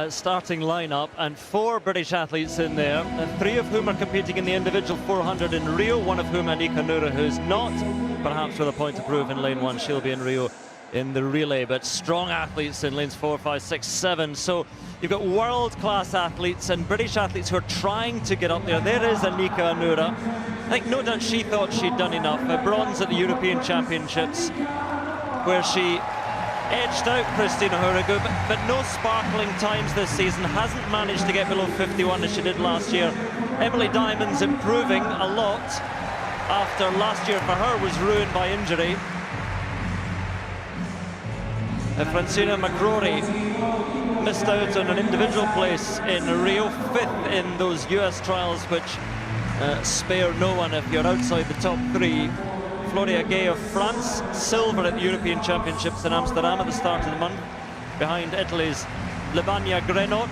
Starting lineup, and 4 British athletes in there, 3 of whom are competing in the individual 400 in Rio, one of whom, Anika Noura, who's not, perhaps with a point to prove in lane 1. She'll be in Rio in the relay, but strong athletes in lanes 4, 5, 6, 7. So you've got world-class athletes and British athletes who are trying to get up there. There is Anika Noura. I think no doubt she thought she'd done enough. Bronze at the European Championships, where she edged out Christina Hurrigu, but no sparkling times this season. Hasn't managed to get below 51 as she did last year. Emily Diamond's improving a lot after last year for her was ruined by injury. Francina McCrory missed out on an individual place in Rio, 5th in those US trials, which spare no one if you're outside the top 3. Floria Gay of France, silver at the European Championships in Amsterdam at the start of the month, behind Italy's Lavagna Grenot.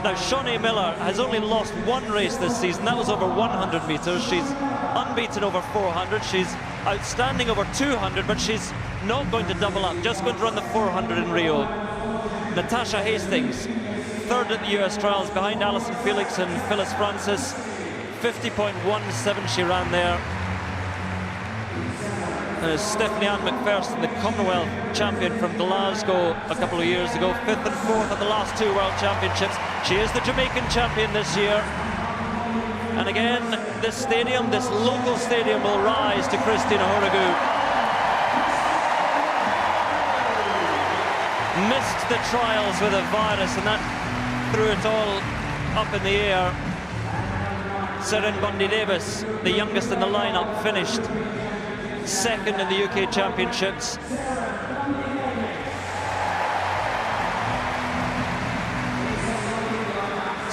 Now, Shaunae Miller has only lost 1 race this season. That was over 100 metres. She's unbeaten over 400. She's outstanding over 200, but she's not going to double up, just going to run the 400 in Rio. Natasha Hastings, 3rd at the US trials, behind Alison Felix and Phyllis Francis. 50.17 she ran there. Stephanie Ann McPherson, the Commonwealth champion from Glasgow a couple of years ago, 5th and 4th at the last 2 World Championships. She is the Jamaican champion this year. And again, this stadium, this local stadium, will rise to Christina Hurrigu. Missed the trials with a virus, and that threw it all up in the air. Seren Bundy Davis, the youngest in the lineup, finished 2nd in the UK Championships.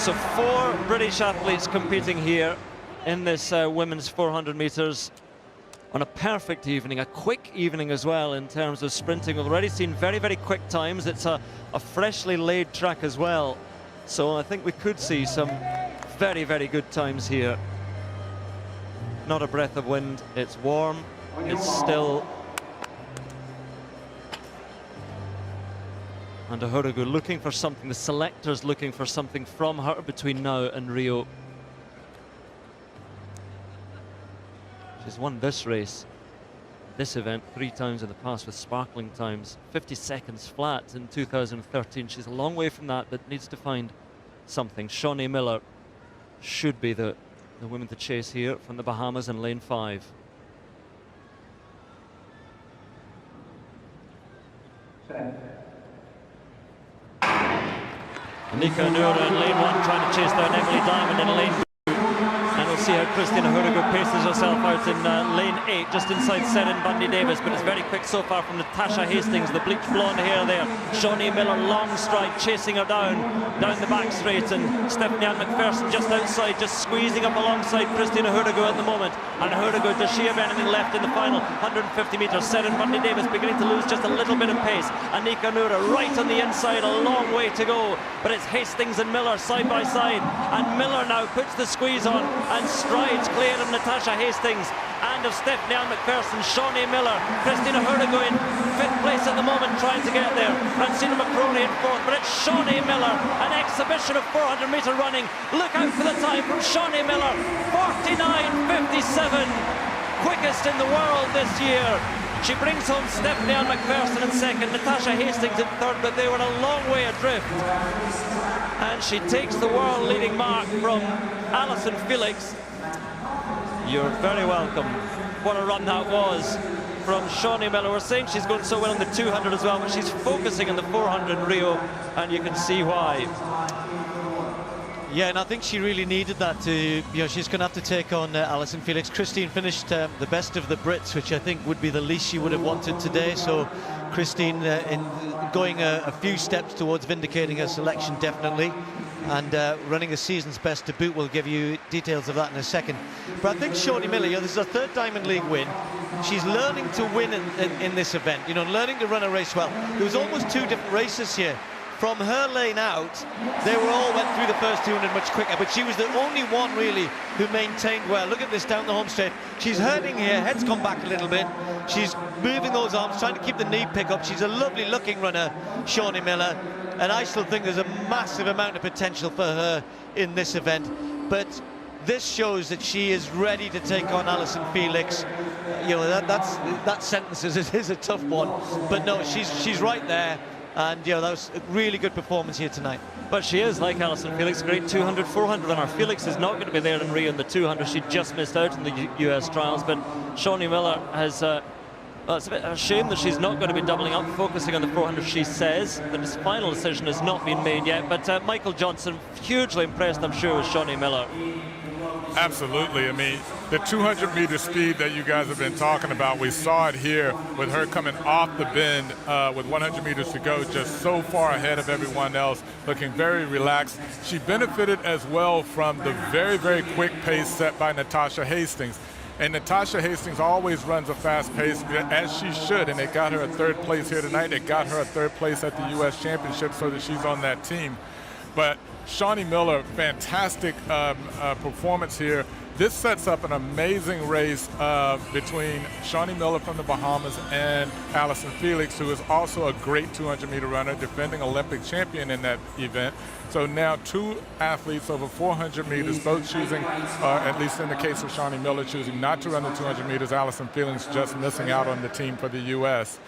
So 4 British athletes competing here in this women's 400 metres on a perfect evening, a quick evening as well in terms of sprinting. We've already seen very, very quick times. It's a freshly laid track as well. So I think we could see some very, very good times here. Not a breath of wind, it's warm. It's still. And Hurrigu looking for something, the selectors looking for something from her between now and Rio. She's won this race, this event, 3 times in the past with sparkling times. 50 seconds flat in 2013. She's a long way from that, but needs to find something. Shaunae Miller should be the woman to chase here from the Bahamas in lane 5. Anika Noura in lane 1 trying to chase down Emily Diamond in lane 2. And we'll see how Christina Hurrigu paces herself out in lane 8, just inside Seren Bundy Davis. But it's very quick so far from Natasha Hastings, the bleach blonde hair there. Shaunae Miller, long stride, chasing her down the back straight. And Stephanie Ann McPherson just outside, just squeezing up alongside Christina Hurrigu at the moment. And Hurrigu, does she have anything left in the final 150 metres? Seren Bundy Davis beginning to lose just a little bit of pace. Anika Noura right on the inside, a long way to go. But it's Hastings and Miller side by side. And Miller now puts the squeeze on and strides clear of Natasha Hastings and of Stephanie Ann McPherson. Shaunae Miller, Christina Hurrigu in 5th place at the moment, trying to get there. Francina McCrory in 4th, but it's Shaunae Miller, an exhibition of 400 metre running. Look out for the time from Shaunae Miller, 49.57, quickest in the world this year. She brings home Stephanie Ann McPherson in 2nd, Natasha Hastings in 3rd, but they were a long way adrift. And she takes the world leading mark from Alison Felix. You're very welcome. What a run that was from Shaunae Miller. We're saying she's going so well on the 200 as well, but she's focusing on the 400 in Rio, and you can see why. Yeah, and I think she really needed that to, she's going to have to take on Alison Felix. Christine finished the best of the Brits, which I think would be the least she would have wanted today. So Christine in going a few steps towards vindicating her selection, definitely. And running a season's best to boot. We'll give you details of that in a second. But I think Shaunae Miller, this is her 3rd Diamond League win. She's learning to win in this event, learning to run a race well. There was almost 2 different races here. from her lane out, they all went through the first 200 much quicker, but she was the only one really who maintained well. Look at this down the home straight. She's hurting here, head's gone back a little bit. She's moving those arms, trying to keep the knee pick up. She's a lovely looking runner, Shaunae Miller, and I still think there's a massive amount of potential for her in this event. But this shows that she is ready to take on Alison Felix. You know, that sentence is a tough one, but no, she's right there. And you know, that was a really good performance here tonight. But she is, like Alison Felix, great 200, 400 runner. Felix is not going to be there in Rio in the 200. She just missed out in the US trials, but Shaunae Miller has... well, it's a bit of a shame that she's not going to be doubling up, focusing on the 400, she says. The final decision has not been made yet, but Michael Johnson, hugely impressed, I'm sure, with Shaunae Miller. Absolutely. I mean, the 200-meter speed that you guys have been talking about, we saw it here with her coming off the bend with 100 meters to go, just so far ahead of everyone else, looking very relaxed. She benefited as well from the very, very quick pace set by Natasha Hastings. And Natasha Hastings always runs a fast pace, as she should, and it got her a third place here tonight. It got her a third place at the U.S. Championship, so that she's on that team. But Shaunae Miller, fantastic performance here. This sets up an amazing race between Shaunae Miller from the Bahamas and Alison Felix, who is also a great 200-meter runner, defending Olympic champion in that event. So now two athletes over 400 meters, both choosing, at least in the case of Shaunae Miller, choosing not to run the 200 meters. Alison Felix just missing out on the team for the U.S.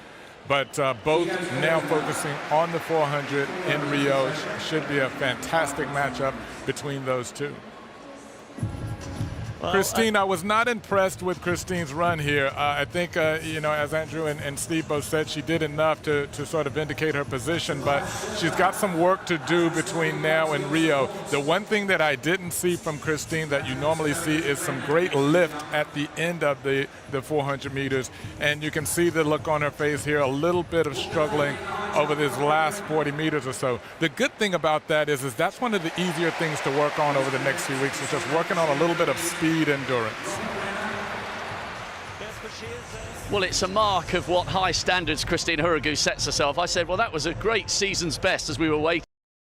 But both now focusing on the 400 in Rio. It should be a fantastic matchup between those two. Well, Christine, I was not impressed with Christine's run here. I think, you know, as Andrew and Steve both said, she did enough to sort of indicate her position, but she's got some work to do between now and Rio. The one thing that I didn't see from Christine that you normally see is some great lift at the end of the 400 meters, and you can see the look on her face here, a little bit of struggling over this last 40 meters or so. The good thing about that is that's one of the easier things to work on over the next few weeks, is just working on a little bit of speed endurance. Well, it's a mark of what high standards Christine Hurugou sets herself. I said, well, that was a great season's best as we were waiting.